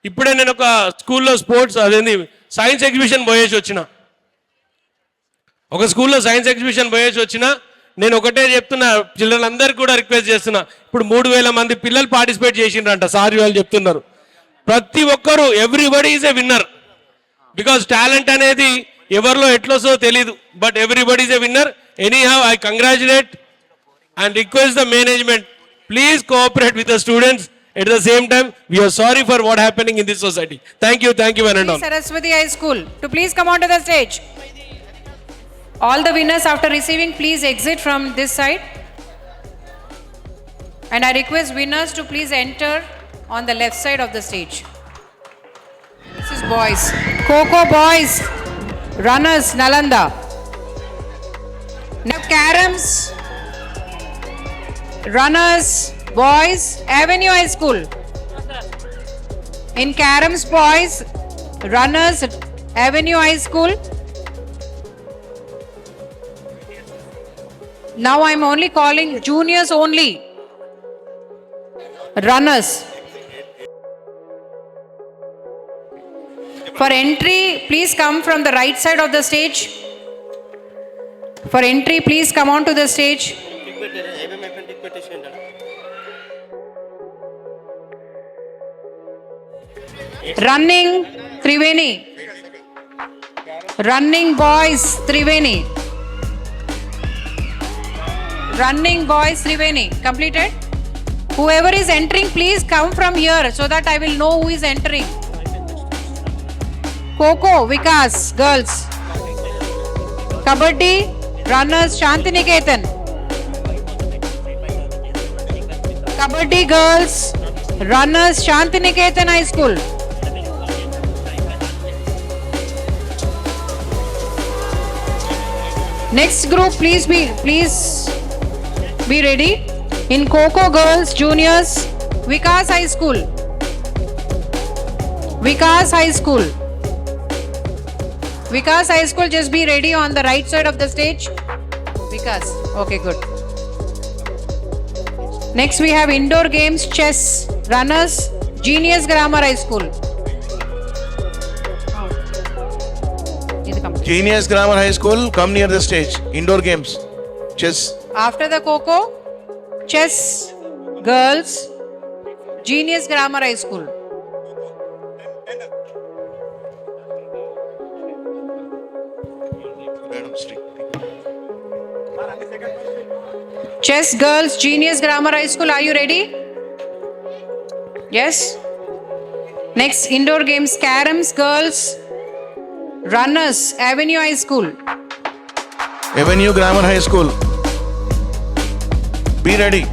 Speaker 8: ఇప్పుడే నేను ఒక స్కూల్లో స్పోర్ట్స్ అదేంది సైన్స్ ఎగ్జిబిషన్ పోయేసి వచ్చిన, ఒక స్కూల్లో సైన్స్ ఎగ్జిబిషన్ పోయేసి వచ్చిన. నేను ఒకటే చెప్తున్నా, పిల్లలందరికీ కూడా రిక్వెస్ట్ చేస్తున్నా, ఇప్పుడు 3000 మంది పిల్లలు పార్టిసిపేట్ చేసిండ్రంట, సార్ వాళ్ళు చెప్తున్నారు. ప్రతి ఒక్కరు everybody is a winner. Because talent అనేది ఎవరిలో ఎట్లొస్తో తెలీదు, but everybody is a winner. Any how I congratulate and request the management, please cooperate with the students. At the same time, we are sorry for what happening in this society. Thank you one and all.
Speaker 1: Saraswati High School to please come onto the stage. All the winners after receiving, please exit from this side. And I request winners to please enter on the left side of the stage. This is boys. Coco boys, runners, Nalanda. Now caroms, runners, boys, Avenue High School. In caroms, boys, runners, Avenue High School. Now I'm only calling juniors only. Runners. For entry, please come from the right side of the stage. For entry, please come onto the stage. Running, Triveni. Running boys, Triveni. Running boys, Triveni. Completed? Whoever is entering, please come from here so that I will know who is entering. Coco, Vikas, girls. Kabaddi, runners, Shantiniketan. Kabaddi girls, runners, Shantiniketan High School. Next group, please be ready. In Coco girls, juniors, Vikas High School. Vikas High School. Vikas High School, just be ready on the right side of the stage. Vikas, okay, good. Next we have indoor games, chess, runners, Genius Grammar High School.
Speaker 4: Genius Grammar High School, come near the stage. Indoor games, chess.
Speaker 1: After the Coco, chess, girls, Genius Grammar High School. Chess, girls, Genius Grammar High School. Are you ready? Yes. Next, indoor games, caroms, girls, runners, Avenue High School.
Speaker 4: Avenue Grammar High School. Be ready.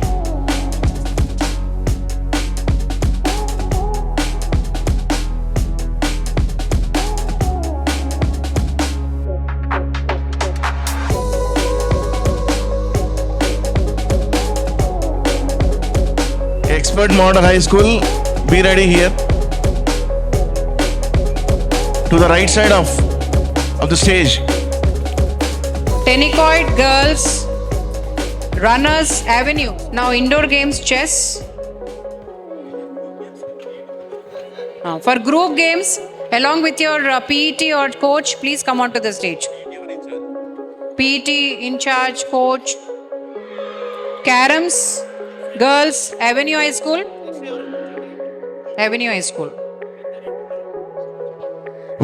Speaker 4: Expert Model High School, be ready here. To the right side of the stage.
Speaker 1: Tenicoid girls, runners, Avenue. Now indoor games, chess. For group games, along with your PET or coach, please come onto the stage. PET in charge, coach. Caroms, girls, Avenue High School. Avenue High School.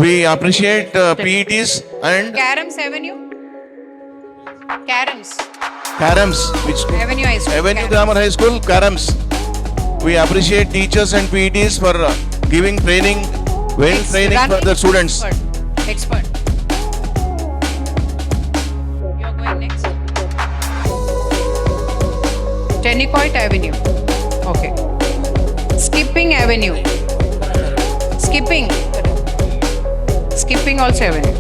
Speaker 4: We appreciate PETs and
Speaker 1: Caroms, Avenue. Caroms,
Speaker 4: caroms. Which
Speaker 1: Avenue High School.
Speaker 4: Avenue
Speaker 1: Caroms.
Speaker 4: Grammar High School, caroms. We appreciate teachers and PETs for giving training, training for the students.
Speaker 1: Expert. Tennycoit Avenue. Okay. Skipping Avenue. Skipping. Skipping also avenue.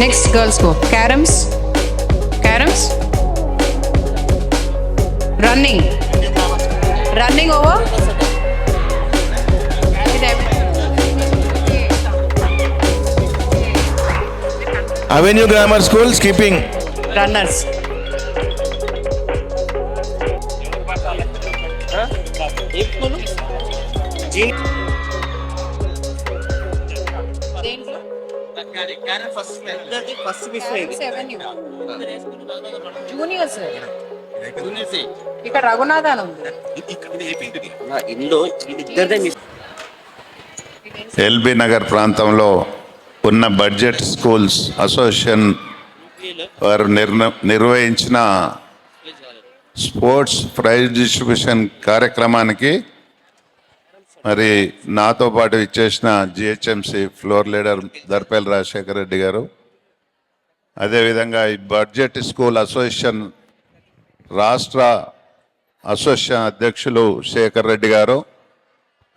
Speaker 1: Next, girls go. Caroms. Caroms. Running. Running over.
Speaker 4: Avenue Grammar School, skipping.
Speaker 1: Runners. Juniors ఇక్కడ రఘునాథ్ అని ఉంది.
Speaker 9: ఎల్బీ నగర్ ప్రాంతంలో ఉన్న బడ్జెట్ స్కూల్స్ అసోసియేషన్ వారు నిర్వహించిన స్పోర్ట్స్ ప్రైజ్ డిస్ట్రిబ్యూషన్ కార్యక్రమానికి మరి నాతో పాటు ఇచ్చేసిన GHMC floor leader Darpel Rajasekhara Reddy గారు, అదేవిధంగా ఈ బడ్జెట్ స్కూల్ అసోసియేషన్ రాష్ట్ర అసోసియేషన్ అధ్యక్షులు శేఖర్ రెడ్డి గారు,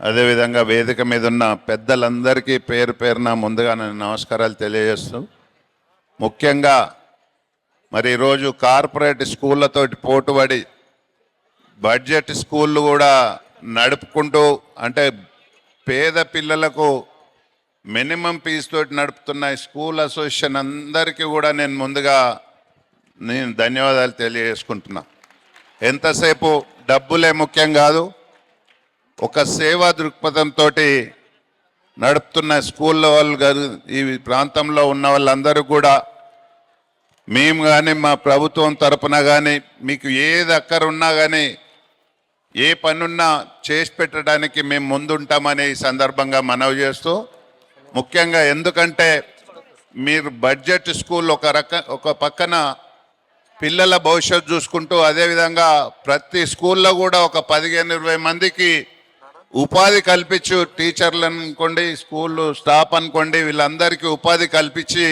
Speaker 9: అదేవిధంగా వేదిక మీద ఉన్న పెద్దలందరికీ పేరు పేరున ముందుగా నేను నమస్కారాలు తెలియజేస్తూ, ముఖ్యంగా మరి ఈరోజు కార్పొరేట్ స్కూళ్ళతోటి పోటుపడి బడ్జెట్ స్కూళ్ళు కూడా నడుపుకుంటూ, అంటే పేద పిల్లలకు మినిమం ఫీజు తోటి నడుపుతున్న స్కూల్ అసోసియేషన్ అందరికీ కూడా నేను ముందుగా ధన్యవాదాలు తెలియజేసుకుంటున్నా. ఎంతసేపు డబ్బులే ముఖ్యం కాదు, ఒక సేవా దృక్పథంతో నడుపుతున్న స్కూళ్ళ వాళ్ళు ఈ ప్రాంతంలో ఉన్న వాళ్ళందరూ కూడా మేము కానీ మా ప్రభుత్వం తరపున కానీ మీకు ఏది అక్కరున్నా కానీ ఏ పనున్నా చేసి పెట్టడానికి మేము ముందుంటామని ఈ సందర్భంగా మనవి చేస్తూ, ముఖ్యంగా ఎందుకంటే మీరు బడ్జెట్ స్కూల్ ఒక పక్కన పిల్లల భవిష్యత్తు చూసుకుంటూ, అదేవిధంగా ప్రతి స్కూల్లో కూడా ఒక 15-20 మందికి ఉపాధి కల్పించు, టీచర్లు అనుకోండి, స్కూల్ స్టాఫ్ అనుకోండి, వీళ్ళందరికీ ఉపాధి కల్పించి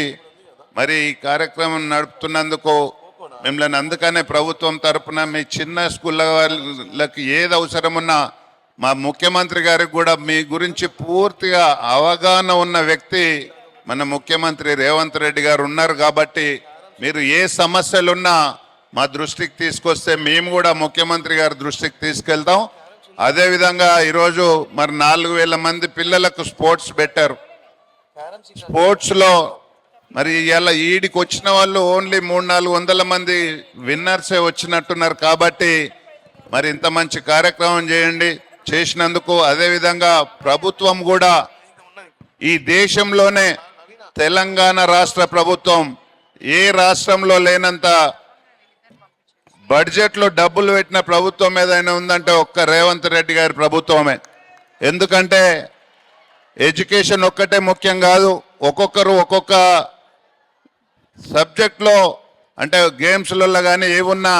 Speaker 9: మరి ఈ కార్యక్రమం నడుపుతున్నందుకు మిమ్మల్ని అందుకనే ప్రభుత్వం తరఫున మీ చిన్న స్కూళ్ళ వాళ్ళకి ఏది అవసరం ఉన్నా మా ముఖ్యమంత్రి గారికి కూడా మీ గురించి పూర్తిగా అవగాహన ఉన్న వ్యక్తి మన ముఖ్యమంత్రి రేవంత్ రెడ్డి గారు ఉన్నారు. కాబట్టి మీరు ఏ సమస్యలున్నా మా దృష్టికి తీసుకొస్తే మేము కూడా ముఖ్యమంత్రి గారి దృష్టికి తీసుకెళ్తాం. అదేవిధంగా ఈరోజు మరి 4,000 మంది పిల్లలకు స్పోర్ట్స్ పెట్టారు. స్పోర్ట్స్లో మరి ఇలా ఈడికి వచ్చిన వాళ్ళు ఓన్లీ 300-400 మంది విన్నర్సే వచ్చినట్టున్నారు. కాబట్టి మరి ఇంత మంచి కార్యక్రమం చేసినందుకు, అదేవిధంగా ప్రభుత్వం కూడా ఈ దేశంలోనే తెలంగాణ రాష్ట్ర ప్రభుత్వం ఏ రాష్ట్రంలో లేనంత బడ్జెట్లో డబ్బులు పెట్టిన ప్రభుత్వం ఏదైనా ఉందంటే ఒక్క రేవంత్ రెడ్డి గారి ప్రభుత్వమే. ఎందుకంటే ఎడ్యుకేషన్ ఒక్కటే ముఖ్యం కాదు, ఒక్కొక్కరు ఒక్కొక్క సబ్జెక్ట్లో అంటే గేమ్స్లలో కానీ ఏమున్నా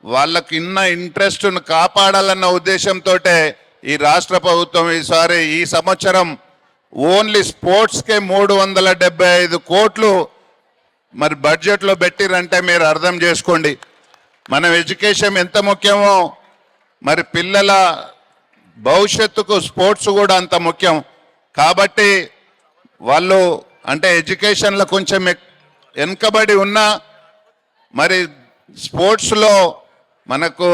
Speaker 9: వాళ్ళకి ఇన్న ఇంట్రెస్ట్ను కాపాడాలన్న ఉద్దేశంతో ఈ రాష్ట్ర ప్రభుత్వం ఈ సంవత్సరం ఓన్లీ స్పోర్ట్స్కే 375 కోట్లు మరి బడ్జెట్లో పెట్టిరంటే మీరు అర్థం చేసుకోండి మనం ఎడ్యుకేషన్ ఎంత ముఖ్యమో, మరి పిల్లల భవిష్యత్తుకు స్పోర్ట్స్ కూడా అంత ముఖ్యం. కాబట్టి వాళ్ళు అంటే ఎడ్యుకేషన్లో కొంచెం వెనుకబడి ఉన్నా మరి స్పోర్ట్స్లో మనకు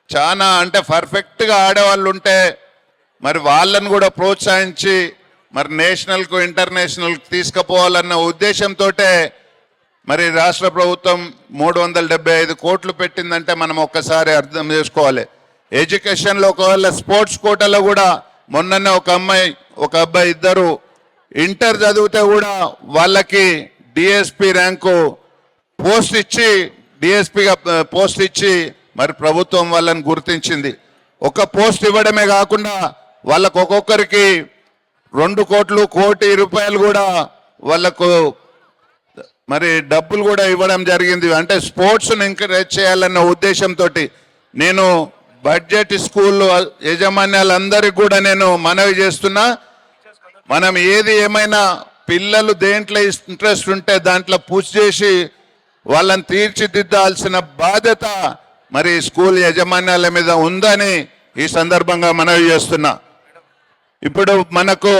Speaker 9: చాలా అంటే పర్ఫెక్ట్గా ఆడేవాళ్ళు ఉంటే మరి వాళ్ళను కూడా ప్రోత్సహించి మరి నేషనల్కు ఇంటర్నేషనల్కి తీసుకుపోవాలన్న ఉద్దేశంతో మరి రాష్ట్ర ప్రభుత్వం 375 కోట్లు పెట్టిందంటే మనం ఒక్కసారి అర్థం చేసుకోవాలి. ఎడ్యుకేషన్లో ఒకవేళ స్పోర్ట్స్ కోటాలో కూడా మొన్ననే ఒక అబ్బాయి ఇద్దరు ఇంటర్ చదివితే కూడా వాళ్ళకి డిఎస్పి ర్యాంకు పోస్ట్ ఇచ్చి డిఎస్పిగా పోస్ట్ ఇచ్చి మరి ప్రభుత్వం వాళ్ళని గుర్తించింది. ఒక పోస్ట్ ఇవ్వడమే కాకుండా వాళ్ళకు ఒక్కొక్కరికి 2 కోట్లు, 1 కోటి రూపాయలు కూడా వాళ్ళకు మరి డబ్బులు కూడా ఇవ్వడం జరిగింది. అంటే స్పోర్ట్స్ను ఎంకరేజ్ చేయాలన్న ఉద్దేశంతో నేను బడ్జెట్ స్కూల్ యాజమాన్యాలందరికీ కూడా నేను మనవి చేస్తున్నా, మనం ఏమైనా పిల్లలు దేంట్లో ఇంట్రెస్ట్ ఉంటే దాంట్లో పుష్ చేసి వాళ్ళని తీర్చిదిద్దాల్సిన బాధ్యత మరి స్కూల్ యాజమాన్యాల మీద ఉందని ఈ సందర్భంగా మనవి చేస్తున్నా. ఇప్పుడు మనకు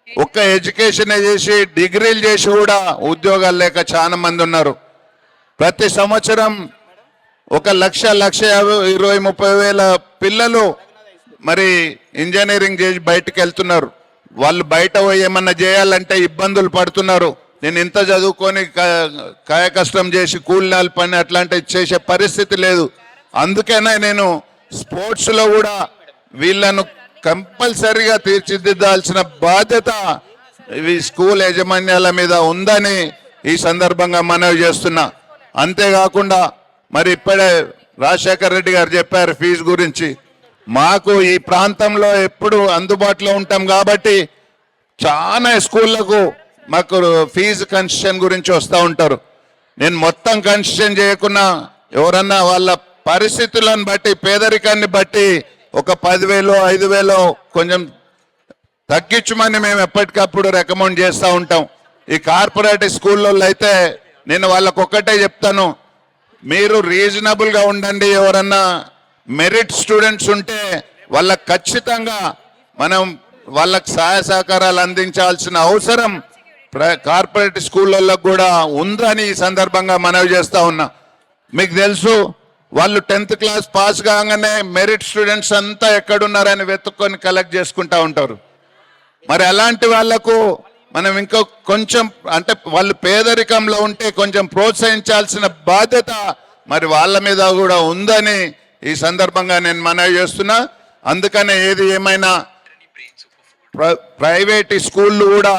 Speaker 9: ఒక్క ఎడ్యుకేషన్ చేసి డిగ్రీలు చేసి కూడా ఉద్యోగాలు లేక చాలా మంది ఉన్నారు. ప్రతి సంవత్సరం 1,20,30,000 పిల్లలు మరి ఇంజనీరింగ్ చేసి బయటకు వెళ్తున్నారు. వాళ్ళు బయట పోయి ఏమన్నా చేయాలంటే ఇబ్బందులు పడుతున్నారు. నేను ఇంత చదువుకొని కాయ కష్టం చేసి కూలినాల పని అట్లాంటివి చేసే పరిస్థితి లేదు. అందుకనే నేను స్పోర్ట్స్లో కూడా వీళ్ళను కంపల్సరిగా తీర్చిదిద్దాల్సిన బాధ్యత ఈ స్కూల్ యాజమాన్యాల మీద ఉందని ఈ సందర్భంగా మనవి చేస్తున్నా. అంతేకాకుండా మరి ఇప్పుడే రాజశేఖర్ రెడ్డి గారు చెప్పారు ఫీజు గురించి. మాకు ఈ ప్రాంతంలో ఎప్పుడు అందుబాటులో ఉంటాం కాబట్టి చాలా స్కూళ్ళకు మాకు ఫీజు కన్సెషన్ గురించి వస్తూ ఉంటారు. నేను మొత్తం కన్సెషన్ చేయకున్నా ఎవరన్నా వాళ్ళ పరిస్థితులను బట్టి పేదరికాన్ని బట్టి ఒక 10,000 5,000 కొంచెం తగ్గించమని మేము ఎప్పటికప్పుడు రికమెండ్ చేస్తూ ఉంటాం. ఈ కార్పొరేట్ స్కూల్లో అయితే నేను వాళ్ళకు ఒక్కటే చెప్తాను, మీరు రీజనబుల్గా ఉండండి. ఎవరన్నా మెరిట్ స్టూడెంట్స్ ఉంటే వాళ్ళకి ఖచ్చితంగా మనం వాళ్ళకి సహాయ సహకారాలు అందించాల్సిన అవసరం కార్పొరేట్ స్కూళ్ళల్లో కూడా ఉందని ఈ సందర్భంగా మనవి చేస్తూ ఉన్నా. మీకు తెలుసు, వాళ్ళు 10th క్లాస్ పాస్ కాగానే మెరిట్ స్టూడెంట్స్ అంతా ఎక్కడున్నారని వెతుక్కొని కలెక్ట్ చేసుకుంటూ ఉంటారు. మరి అలాంటి వాళ్లకు మనం ఇంకో కొంచెం అంటే వాళ్ళు పేదరికంలో ఉంటే కొంచెం ప్రోత్సహించాల్సిన బాధ్యత మరి వాళ్ళ మీద కూడా ఉందని ఈ సందర్భంగా నేను మనవి చేస్తున్నా. అందుకనే ఏది ఏమైనా ప్రైవేట్ స్కూళ్ళు కూడా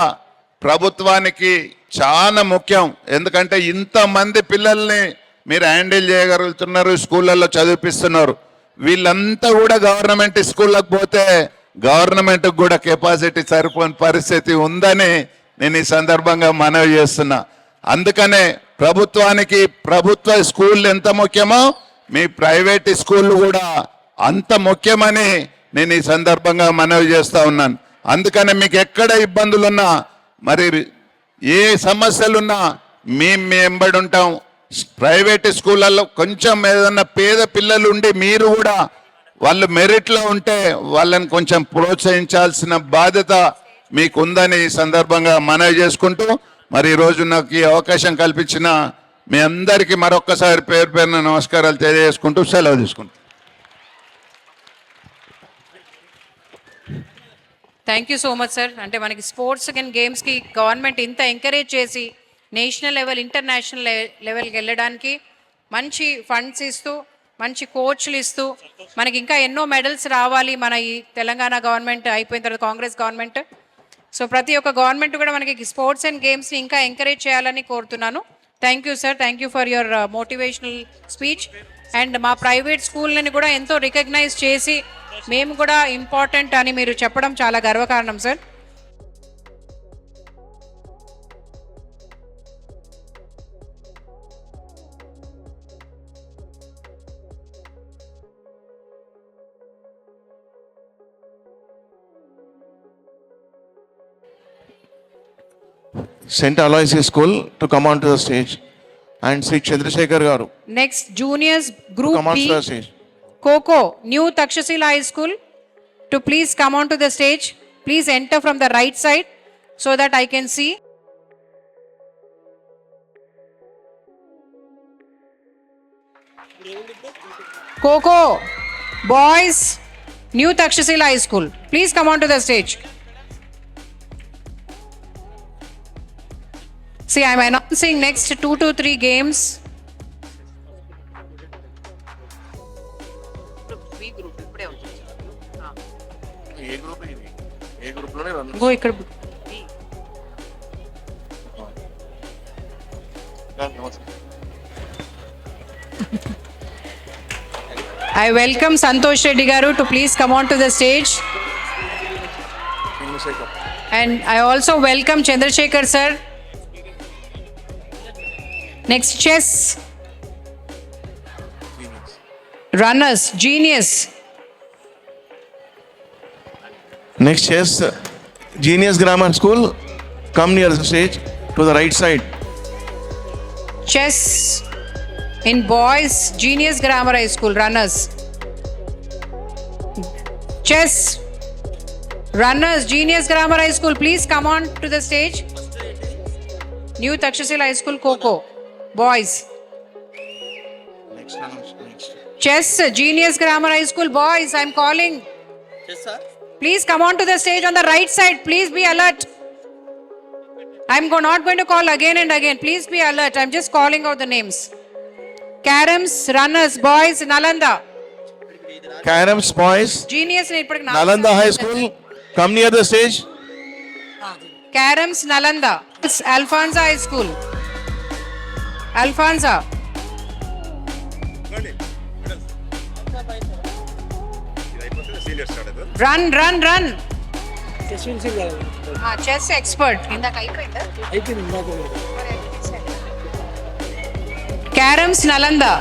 Speaker 9: ప్రభుత్వానికి చాలా ముఖ్యం. ఎందుకంటే ఇంతమంది పిల్లల్ని మీరు హ్యాండిల్ చేయగలుగుతున్నారు, స్కూళ్ళల్లో చదివిపిస్తున్నారు. వీళ్ళంతా కూడా గవర్నమెంట్ స్కూళ్ళకు పోతే గవర్నమెంట్కి కూడా కెపాసిటీ సరిపోని పరిస్థితి ఉందని నేను ఈ సందర్భంగా మనవి చేస్తున్నా. అందుకనే ప్రభుత్వానికి ప్రభుత్వ స్కూళ్ళు ఎంత ముఖ్యమో మీ ప్రైవేట్ స్కూళ్ళు కూడా అంత ముఖ్యమని నేను ఈ సందర్భంగా మనవి చేస్తూ ఉన్నాను. అందుకనే మీకు ఎక్కడ ఇబ్బందులున్నా మరి ఏ సమస్యలున్నా మేము వెంబడి ఉంటాం. ప్రైవేట్ స్కూళ్ళల్లో కొంచెం ఏదన్నా పేద పిల్లలు ఉండి మీరు కూడా వాళ్ళు మెరిట్లో ఉంటే వాళ్ళని కొంచెం ప్రోత్సహించాల్సిన బాధ్యత మీకు ఉందని ఈ సందర్భంగా మనవి చేసుకుంటూ మరి ఈరోజు నాకు ఈ అవకాశం కల్పించిన మీ అందరికీ మరొక్కసారి పేరు పేరున నమస్కారాలు తెలియజేసుకుంటూ సెలవు తీసుకుంటాం.
Speaker 1: Thank you so much sir. అంటే మనకి స్పోర్ట్స్ అండ్ గేమ్స్కి గవర్నమెంట్ ఇంత ఎంకరేజ్ చేసి నేషనల్ లెవెల్ ఇంటర్నేషనల్ లెవెల్కి వెళ్ళడానికి మంచి ఫండ్స్ ఇస్తూ మంచి కోచ్లు ఇస్తూ మనకి ఇంకా ఎన్నో మెడల్స్ రావాలి మన ఈ తెలంగాణ గవర్నమెంట్ అయిపోయిన తర్వాత కాంగ్రెస్ గవర్నమెంట్. సో ప్రతి ఒక్క గవర్నమెంట్ కూడా మనకి స్పోర్ట్స్ అండ్ గేమ్స్ని ఇంకా ఎంకరేజ్ చేయాలని కోరుతున్నాను. Thank you sir, thank you for your motivational speech. And మా ప్రైవేట్ స్కూల్ని కూడా ఎంతో రికగ్నైజ్ చేసి మేము కూడా ఇంపార్టెంట్ అని మీరు చెప్పడం చాలా గర్వకారణం sir.
Speaker 4: St. Aloysius School to come on to the stage, and Sri Chandrasekhar Garu
Speaker 1: next juniors
Speaker 4: to
Speaker 1: group
Speaker 4: come on
Speaker 1: be
Speaker 4: to the stage.
Speaker 1: Coco, New Takshashila High School, to please come on to the stage. Please enter from the right side so that I can see. Coco, boys, New Takshashila High School, please come on to the stage. See, I am announcing next 2 to 3 games. Go ఇక్కడ I welcome Santosh Reddy Garu to please come on to the stage. And I also welcome Chandrasekhar sir. Next, chess. Runners, genius.
Speaker 4: Next, yes, Genius Grammar School, come near the stage to the right side.
Speaker 1: Chess in boys Genius Grammar High School runners. Chess runners Genius Grammar High School, please come on to the stage. New Takshashila High School Coco boys. Chess Genius Grammar High School boys, I'm calling. Please come on to the stage on the right side. Please be alert. I'm not going to call again and again. Please be alert. I'm just calling out the names. Caroms runners boys Nalanda.
Speaker 4: Caroms boys,
Speaker 1: Genius
Speaker 4: Nalanda High School, come near the stage.
Speaker 1: Caroms Nalanda. It's Alfonsa High School. Alfonsa. Run. Chess expert. Caroms Nalanda.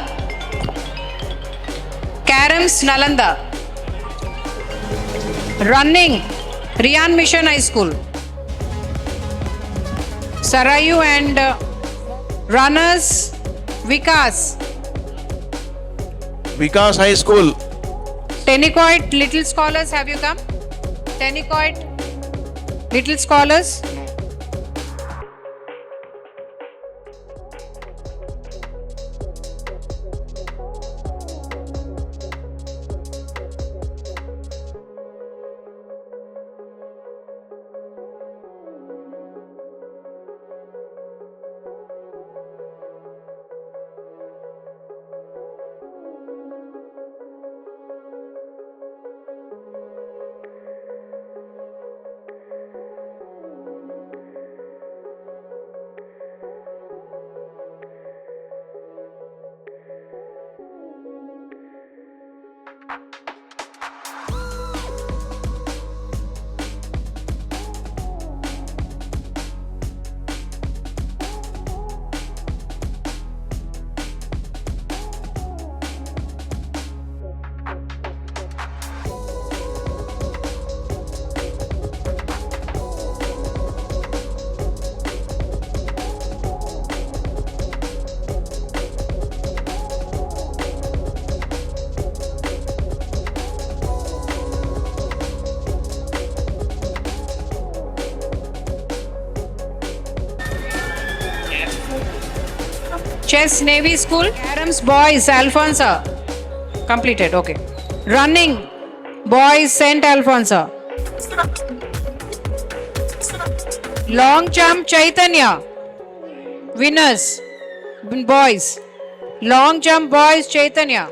Speaker 1: Running Riyan Mission High School. Sarayu and runners Vikas
Speaker 4: High School.
Speaker 1: Tennicoit Little Scholars, have you come? Tennicoit Little Scholars. Chess Navy School. Caroms boys Alfonsa. Completed. Okay. Running boys St. Alfonsa. Long jump Chaitanya. Winners boys. Long jump boys Chaitanya.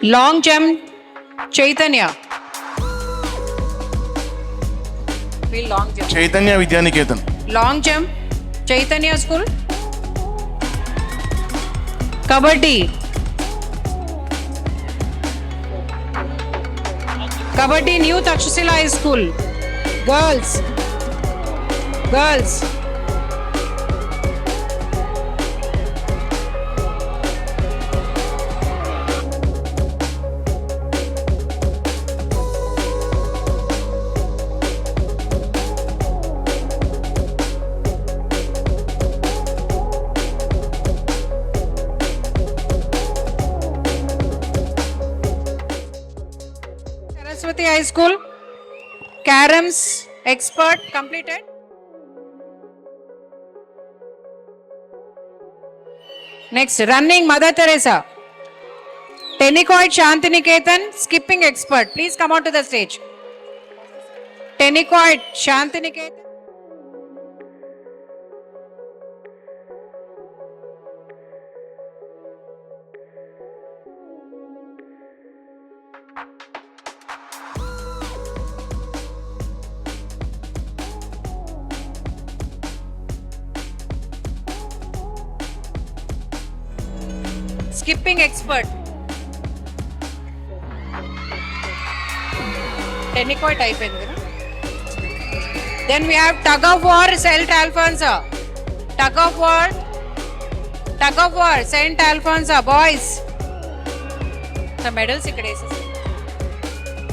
Speaker 1: Long jump Chaitanya. Long jump.
Speaker 4: Chaitanya Vidyaniketan.
Speaker 1: Long jump Chaitanya School. Kabaddi New Takshashila High School. Girls. Saraswati High School. Caroms expert completed. Next, running Mother Teresa. Tennicoit Shantiniketan skipping expert. Please come on to the stage. Tennicoit Shantiniketan. Skipping expert. Tennicoit అయిపోయింది కదా. Then we have tug of war St. Alfonsa. Tug of war St. Alfonsa boys. The medals ఇక్కడ వేసేసి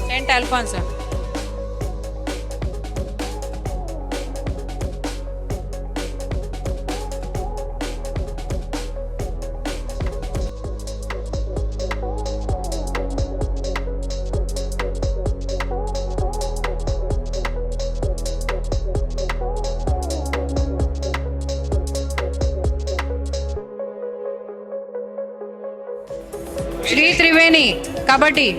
Speaker 1: St. Alfonsa. kabaddi.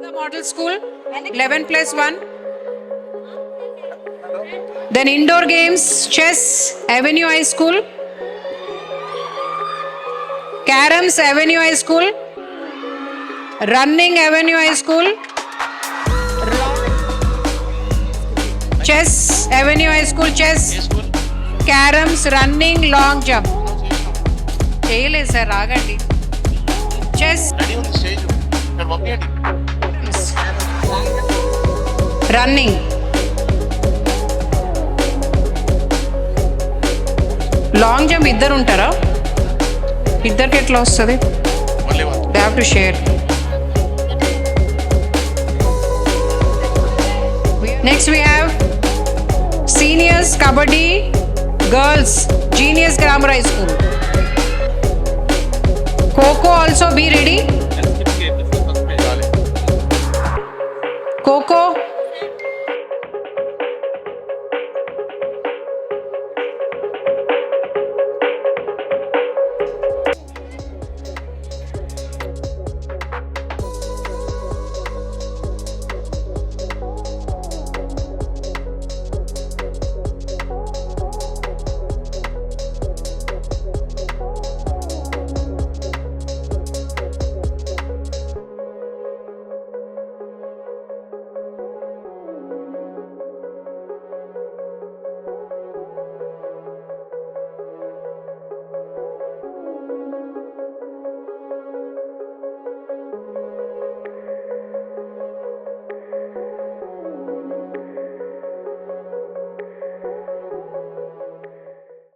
Speaker 1: The model school, 11+1. Then indoor games, chess, Avenue High School. Caroms, Avenue High School. Running, Avenue High School. Chess, Avenue High School, chess. Caroms, running, long jump. చేయలేదు సార్ రాగండి. చెస్, రన్నింగ్, లాంగ్ జంప్ ఇద్దరు ఉంటారా? ఇద్దరికి ఎట్లా వస్తుంది? They have to share. Next we have seniors kabaddi girls genius grammar high school. Khokho also be ready.